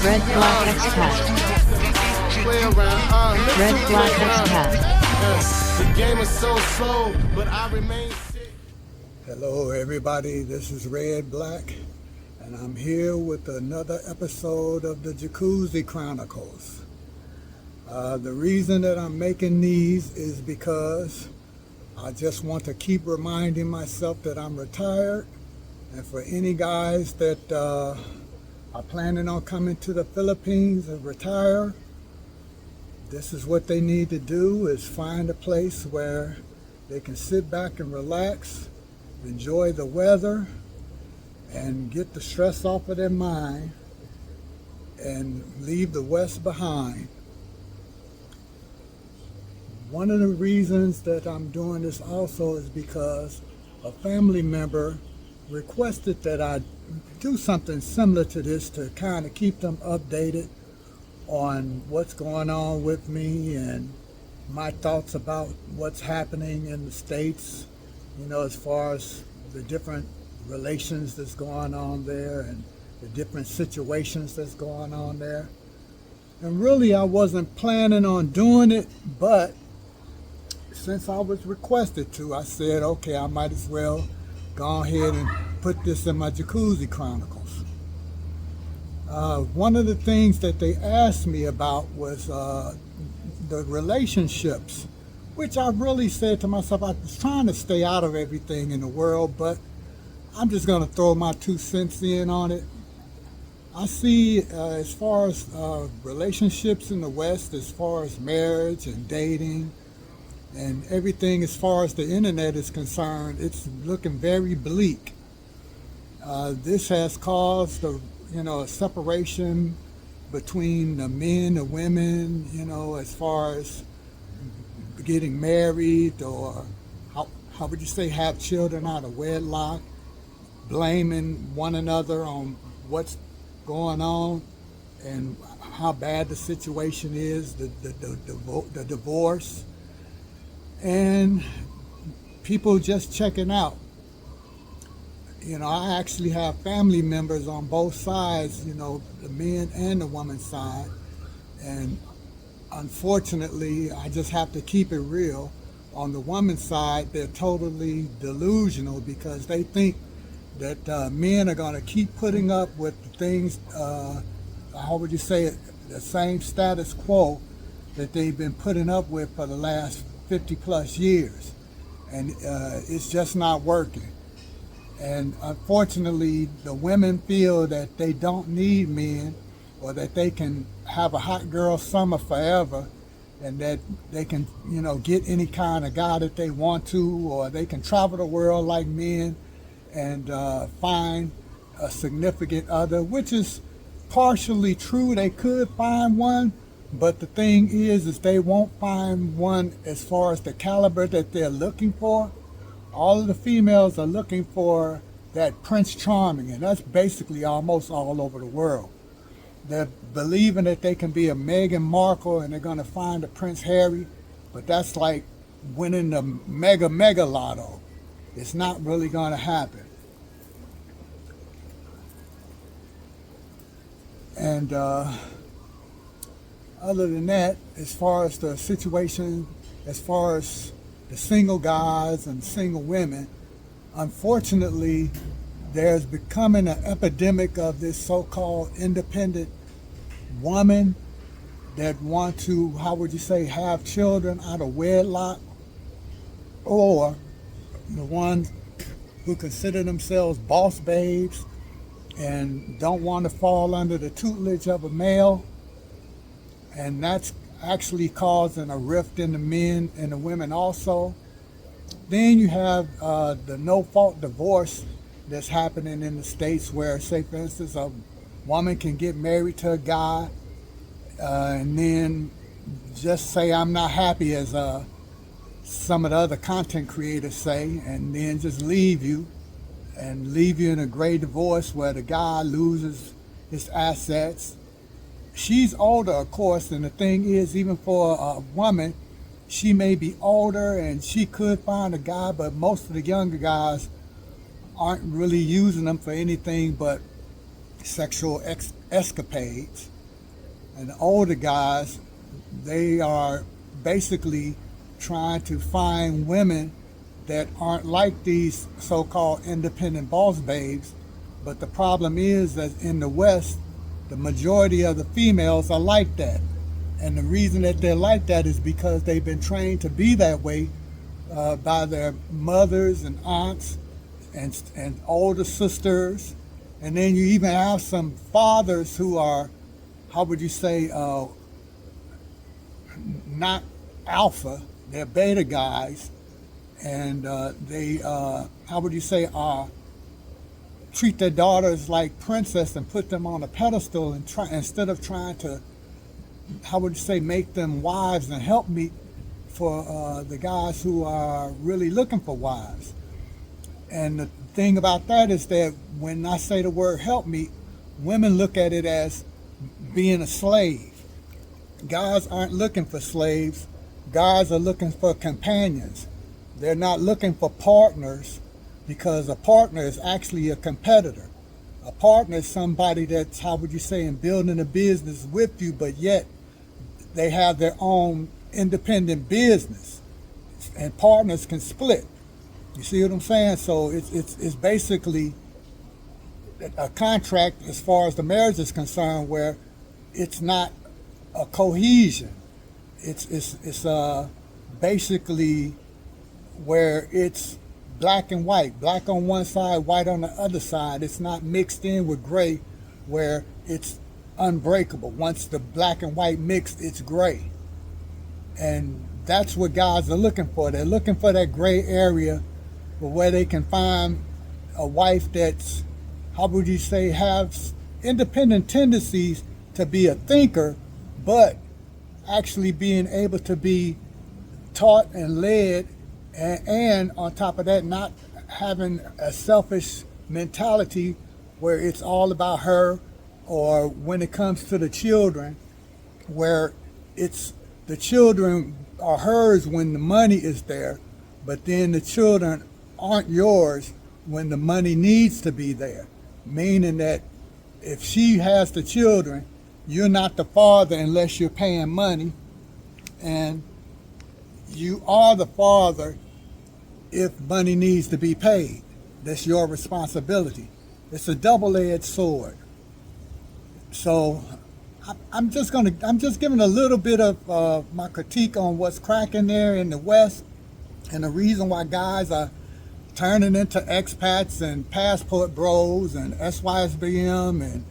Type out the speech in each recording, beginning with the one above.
Red Black Expat. Red Black Expat. The game is so slow, but I remain sick. Hello everybody, this is Red Black, and I'm here with another episode of the Jacuzzi Chronicles. The reason that I'm making these is because I just want to keep reminding myself that I'm retired, and for any guys that are planning on coming to the Philippines and retire, this is what they need to do, is find a place where they can sit back and relax, enjoy the weather, and get the stress off of their mind and leave the West behind. One of the reasons that I'm doing this also is because a family member requested that I do something similar to this to kind of keep them updated on what's going on with me and my thoughts about what's happening in the States, you know, as far as the different relations that's going on there and the different situations that's going on there. And really I wasn't planning on doing it, but since I was requested to, I said, okay, I might as well go ahead and put this in my Jacuzzi Chronicles. One of the things that they asked me about was the relationships, which I really said to myself, I was trying to stay out of everything in the world, but I'm just going to throw my 2 cents in on it. I see as far as relationships in the West, as far as marriage and dating, and everything as far as the internet is concerned, it's looking very bleak. This has caused a separation between the men and women, as far as getting married, or how would you say, have children out of wedlock, blaming one another on what's going on and how bad the situation is, the divorce. And people just checking out. I actually have family members on both sides, the men and the woman's side. And unfortunately, I just have to keep it real. On the woman's side, they're totally delusional because they think that men are going to keep putting up with the things, how would you say it, the same status quo that they've been putting up with for the last 50 plus years, and it's just not working. And unfortunately, the women feel that they don't need men, or that they can have a hot girl summer forever, and that they can, get any kind of guy that they want to, or they can travel the world like men and find a significant other, which is partially true. They could find one, but the thing is they won't find one as far as the caliber that they're looking for. All of the females are looking for that Prince Charming, and that's basically almost all over the world. They're believing that they can be a Meghan Markle and they're going to find a Prince Harry, but that's like winning the mega lotto. It's not really going to happen. And other than that, as far as the situation, as far as the single guys and single women, unfortunately, there's becoming an epidemic of this so-called independent woman that want to, how would you say, have children out of wedlock, or the ones who consider themselves boss babes and don't want to fall under the tutelage of a male. And that's actually causing a rift in the men and the women also. Then you have the no-fault divorce that's happening in the States, where, say for instance, a woman can get married to a guy and then just say, I'm not happy, as some of the other content creators say, and then just leave you in a gray divorce where the guy loses his assets. She's older, of course, and the thing is, even for a woman, she may be older and she could find a guy, but most of the younger guys aren't really using them for anything but sexual escapades. And the older guys, they are basically trying to find women that aren't like these so-called independent boss babes. But the problem is that in the West, the majority of the females are like that. And the reason that they're like that is because they've been trained to be that way by their mothers and aunts and older sisters. And then you even have some fathers who are, how would you say, not alpha, they're beta guys. And they, how would you say, treat their daughters like princess and put them on a pedestal and try, instead of trying to, how would you say, make them wives and helpmeet for the guys who are really looking for wives. And the thing about that is that when I say the word helpmeet, women look at it as being a slave. Guys aren't looking for slaves. Guys are looking for companions. They're not looking for partners, because a partner is actually a competitor. A partner is somebody that's, how would you say, in building a business with you, but yet they have their own independent business. And partners can split. You see what I'm saying? So it's basically a contract as far as the marriage is concerned, where it's not a cohesion. It's basically where it's black and white, black on one side, white on the other side. It's not mixed in with gray, where it's unbreakable. Once the black and white mix, it's gray. And that's what guys are looking for. They're looking for that gray area where they can find a wife that's, how would you say, has independent tendencies to be a thinker, but actually being able to be taught and led, and on top of that, not having a selfish mentality where it's all about her, or when it comes to the children, where it's the children are hers when the money is there, but then the children aren't yours when the money needs to be there. Meaning that if she has the children, you're not the father unless you're paying money, and you are the father if money needs to be paid. That's your responsibility. It's a double-edged sword. So I'm just giving a little bit of my critique on what's cracking there in the West, and the reason why guys are turning into expats and passport bros and SYSBM and,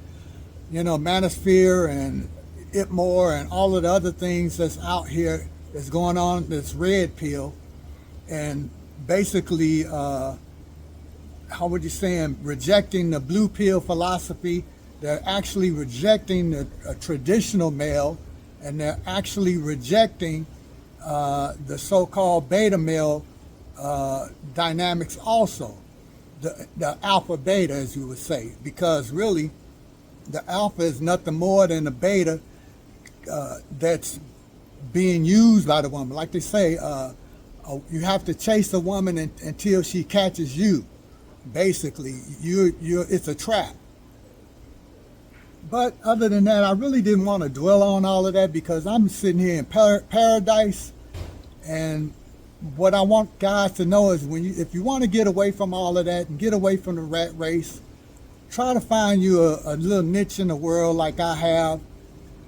you know, Manosphere and Itmore and all of the other things that's out here that's going on, this red pill, and basically, how would you say, rejecting the blue pill philosophy. They're actually rejecting the traditional male, and they're actually rejecting the so-called beta male dynamics also, the alpha beta, as you would say, because really the alpha is nothing more than a beta that's being used by the woman. Like they say, you have to chase a woman until she catches you. Basically, it's a trap. But other than that, I really didn't want to dwell on all of that, because I'm sitting here in paradise. And what I want guys to know is, if you want to get away from all of that and get away from the rat race, try to find you a little niche in the world like I have,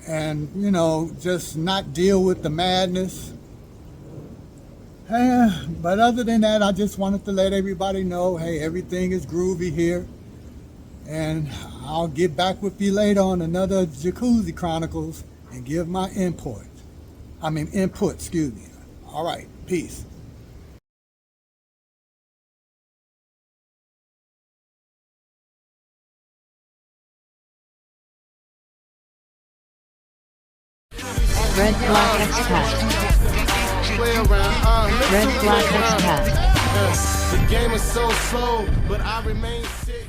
and, you know, just not deal with the madness. But other than that, I just wanted to let everybody know, hey, everything is groovy here. And I'll get back with you later on another Jacuzzi Chronicles and give my input, excuse me. All right, peace. Red Black Expat. Play around. Red Black Expat. The game is so slow, but I remain sick.